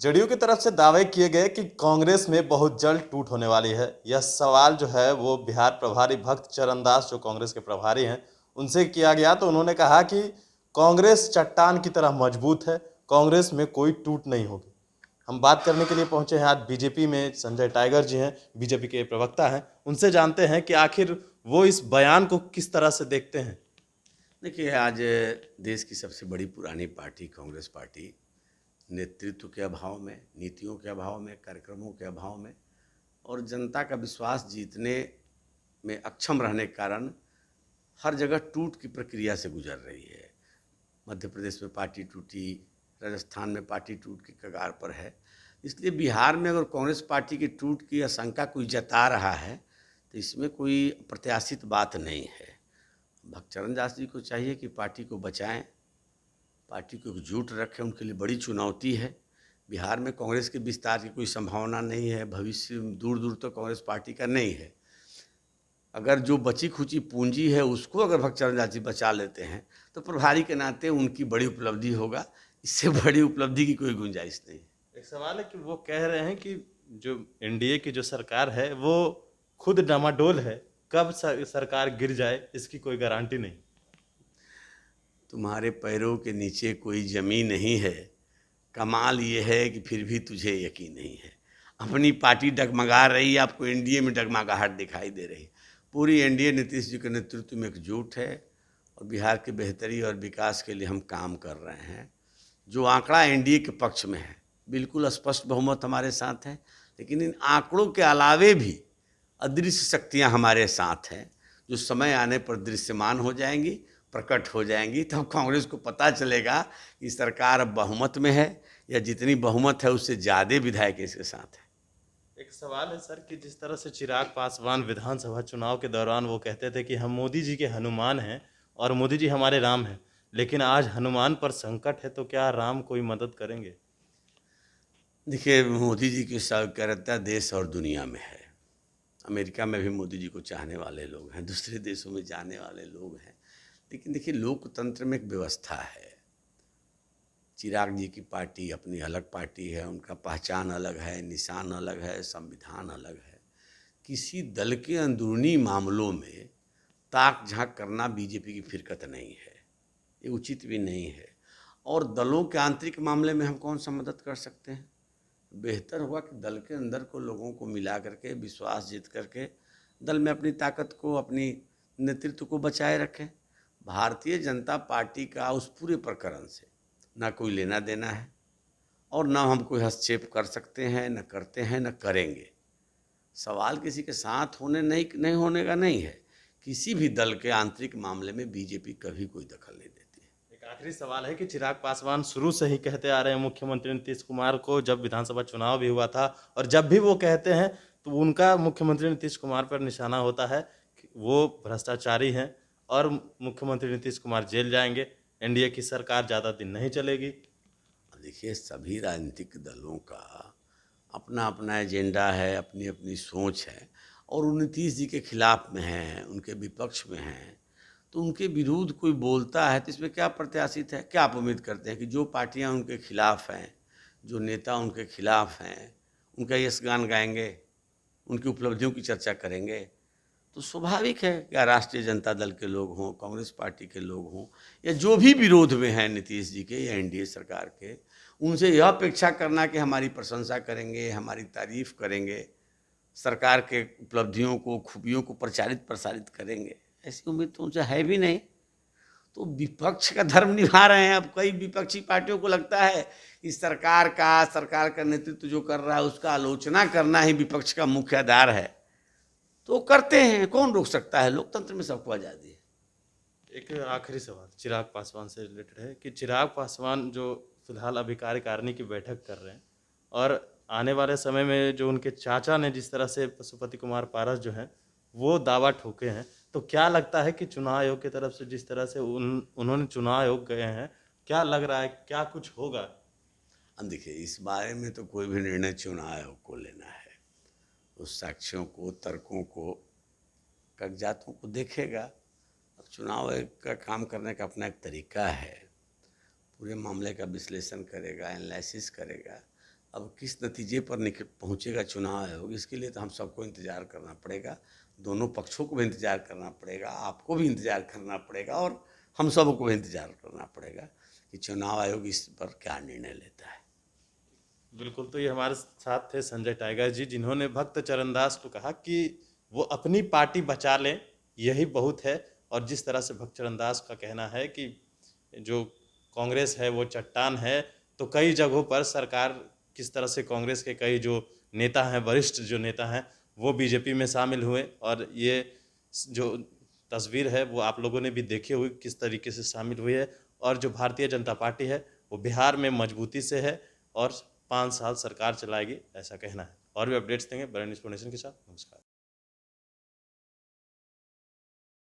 जदयू की तरफ से दावे किए गए कि कांग्रेस में बहुत जल्द टूट होने वाली है। यह सवाल जो है वो बिहार प्रभारी भक्त चरण दास जो कांग्रेस के प्रभारी हैं उनसे किया गया, तो उन्होंने कहा कि कांग्रेस चट्टान की तरह मजबूत है, कांग्रेस में कोई टूट नहीं होगी। हम बात करने के लिए पहुंचे हैं आज बीजेपी में। संजय टाइगर जी हैं, बीजेपी के प्रवक्ता हैं, उनसे जानते हैं कि आखिर वो इस बयान को किस तरह से देखते हैं। देखिए, आज देश की सबसे बड़ी पुरानी पार्टी कांग्रेस पार्टी नेतृत्व के अभाव में, नीतियों के अभाव में, कार्यक्रमों के अभाव में और जनता का विश्वास जीतने में अक्षम रहने के कारण हर जगह टूट की प्रक्रिया से गुजर रही है। मध्य प्रदेश में पार्टी टूटी, राजस्थान में पार्टी टूट की कगार पर है। इसलिए बिहार में अगर कांग्रेस पार्टी की टूट की आशंका कोई जता रहा है तो इसमें कोई प्रत्याशित बात नहीं है। भक्त चरण दास जी को चाहिए कि पार्टी को बचाएं, पार्टी को एकजुट रखें। उनके लिए बड़ी चुनौती है। बिहार में कांग्रेस के विस्तार की कोई संभावना नहीं है, भविष्य दूर दूर तक कांग्रेस पार्टी का नहीं है। अगर जो बची खुची पूंजी है उसको अगर भक्त चरण दास जी बचा लेते हैं तो प्रभारी के नाते उनकी बड़ी उपलब्धि होगा। इससे बड़ी उपलब्धि की कोई गुंजाइश नहीं। एक सवाल है कि वो कह रहे हैं कि जो एनडीए की जो सरकार है वो खुद डामाडोल है, कब सरकार गिर जाए इसकी कोई गारंटी नहीं। तुम्हारे पैरों के नीचे कोई जमीन नहीं है, कमाल ये है कि फिर भी तुझे यकीन नहीं है। अपनी पार्टी डगमगा रही है, आपको एनडीए में डगमगाहट दिखाई दे रही। पूरी एनडीए नीतीश जी के नेतृत्व में एकजुट है और बिहार की बेहतरी और विकास के लिए हम काम कर रहे हैं। जो आंकड़ा एनडीए के पक्ष में है, बिल्कुल स्पष्ट बहुमत हमारे साथ है, लेकिन इन आंकड़ों के अलावे भी अदृश्य शक्तियां हमारे साथ हैं जो समय आने पर दृश्यमान हो जाएंगी, प्रकट हो जाएंगी। तब कांग्रेस को पता चलेगा कि सरकार अब बहुमत में है या जितनी बहुमत है उससे ज़्यादा विधायक इसके साथ है। एक सवाल है सर कि जिस तरह से चिराग पासवान विधानसभा चुनाव के दौरान वो कहते थे कि हम मोदी जी के हनुमान हैं और मोदी जी हमारे राम हैं, लेकिन आज हनुमान पर संकट है, तो क्या राम कोई मदद करेंगे? देखिए, मोदी जी की सक्रियता देश और दुनिया में है। अमेरिका में भी मोदी जी को चाहने वाले लोग हैं, दूसरे देशों में जाने वाले लोग हैं। लेकिन देखिए, लोकतंत्र में एक व्यवस्था है। चिराग जी की पार्टी अपनी अलग पार्टी है, उनका पहचान अलग है, निशान अलग है, संविधान अलग है। किसी दल के अंदरूनी मामलों में ताक झांक करना बीजेपी की फिरकत नहीं है, ये उचित भी नहीं है। और दलों के आंतरिक मामले में हम कौन सा मदद कर सकते हैं? बेहतर हुआ कि दल के अंदर को लोगों को मिला करके, विश्वास जीत करके दल में अपनी ताकत को, अपनी नेतृत्व को बचाए रखें। भारतीय जनता पार्टी का उस पूरे प्रकरण से ना कोई लेना देना है और ना हम कोई हस्तक्षेप कर सकते हैं, न करते हैं, न करेंगे। सवाल किसी के साथ होने नहीं होने का नहीं है। किसी भी दल के आंतरिक मामले में बीजेपी कभी कोई दखल नहीं देती है। एक आखिरी सवाल है कि चिराग पासवान शुरू से ही कहते आ रहे हैं मुख्यमंत्री नीतीश कुमार को, जब विधानसभा चुनाव भी हुआ था और जब भी वो कहते हैं तो उनका मुख्यमंत्री नीतीश कुमार पर निशाना होता है कि वो भ्रष्टाचारी हैं और मुख्यमंत्री नीतीश कुमार जेल जाएंगे, एनडीए की सरकार ज़्यादा दिन नहीं चलेगी। देखिए, सभी राजनीतिक दलों का अपना अपना एजेंडा है, अपनी अपनी सोच है और वो नीतीश जी के खिलाफ में हैं, उनके विपक्ष में हैं। तो उनके विरुद्ध कोई बोलता है तो इसमें क्या प्रत्याशित है? क्या आप उम्मीद करते हैं कि जो पार्टियां उनके खिलाफ हैं, जो नेता उनके खिलाफ हैं, उनका यशगान गाएंगे, उनकी उपलब्धियों की चर्चा करेंगे? तो स्वाभाविक है कि राष्ट्रीय जनता दल के लोग हों, कांग्रेस पार्टी के लोग हों या जो भी विरोध में हैं नीतीश जी के या एनडीए सरकार के, उनसे यह अपेक्षा करना कि हमारी प्रशंसा करेंगे, हमारी तारीफ करेंगे, सरकार के उपलब्धियों को, खूबियों को प्रचारित प्रसारित करेंगे, ऐसी उम्मीद तो उनसे है भी नहीं। तो विपक्ष का धर्म निभा रहे हैं। अब कई विपक्षी पार्टियों को लगता है कि सरकार का नेतृत्व जो कर रहा है उसका आलोचना करना ही विपक्ष का मुख्य आधार है। तो करते हैं, कौन रोक सकता है? लोकतंत्र में सबको आज़ादी है। एक आखिरी सवाल चिराग पासवान से रिलेटेड है कि चिराग पासवान जो फिलहाल अभी कार्यकारिणी की बैठक कर रहे हैं और आने वाले समय में जो उनके चाचा ने जिस तरह से पशुपति कुमार पारस जो हैं वो दावा ठोके हैं, तो क्या लगता है कि चुनाव आयोग की तरफ से जिस तरह से उन्होंने चुनाव आयोग गए हैं, क्या लग रहा है क्या कुछ होगा? अब देखिए, इस बारे में तो कोई भी निर्णय चुनाव आयोग को लेना है। उस साक्ष्यों को, तर्कों को, कागजातों को देखेगा। अब चुनाव आयोग का काम करने का अपना एक तरीका है। पूरे मामले का विश्लेषण करेगा, एनालिसिस करेगा अब किस नतीजे पर पहुंचेगा चुनाव आयोग, इसके लिए तो हम सबको इंतज़ार करना पड़ेगा, दोनों पक्षों को भी इंतज़ार करना पड़ेगा, आपको भी इंतज़ार करना पड़ेगा और हम सबको भी इंतज़ार करना पड़ेगा कि चुनाव आयोग इस पर क्या निर्णय लेता है। बिल्कुल, तो ये हमारे साथ थे संजय टाइगर जी, जिन्होंने भक्त चरणदास को कहा कि वो अपनी पार्टी बचा लें, यही बहुत है। और जिस तरह से भक्त चरणदास का कहना है कि जो कांग्रेस है वो चट्टान है, तो कई जगहों पर सरकार किस तरह से कांग्रेस के कई जो नेता हैं, वरिष्ठ जो नेता हैं, वो बीजेपी में शामिल हुए। और ये जो तस्वीर है वो आप लोगों ने भी देखी हुई किस तरीके से शामिल हुई है। और जो भारतीय जनता पार्टी है वो बिहार में मजबूती से है और 5 साल सरकार चलाएगी, ऐसा कहना है। और भी अपडेट्स देंगे बड़े न्यूज़ नेशन के साथ। नमस्कार।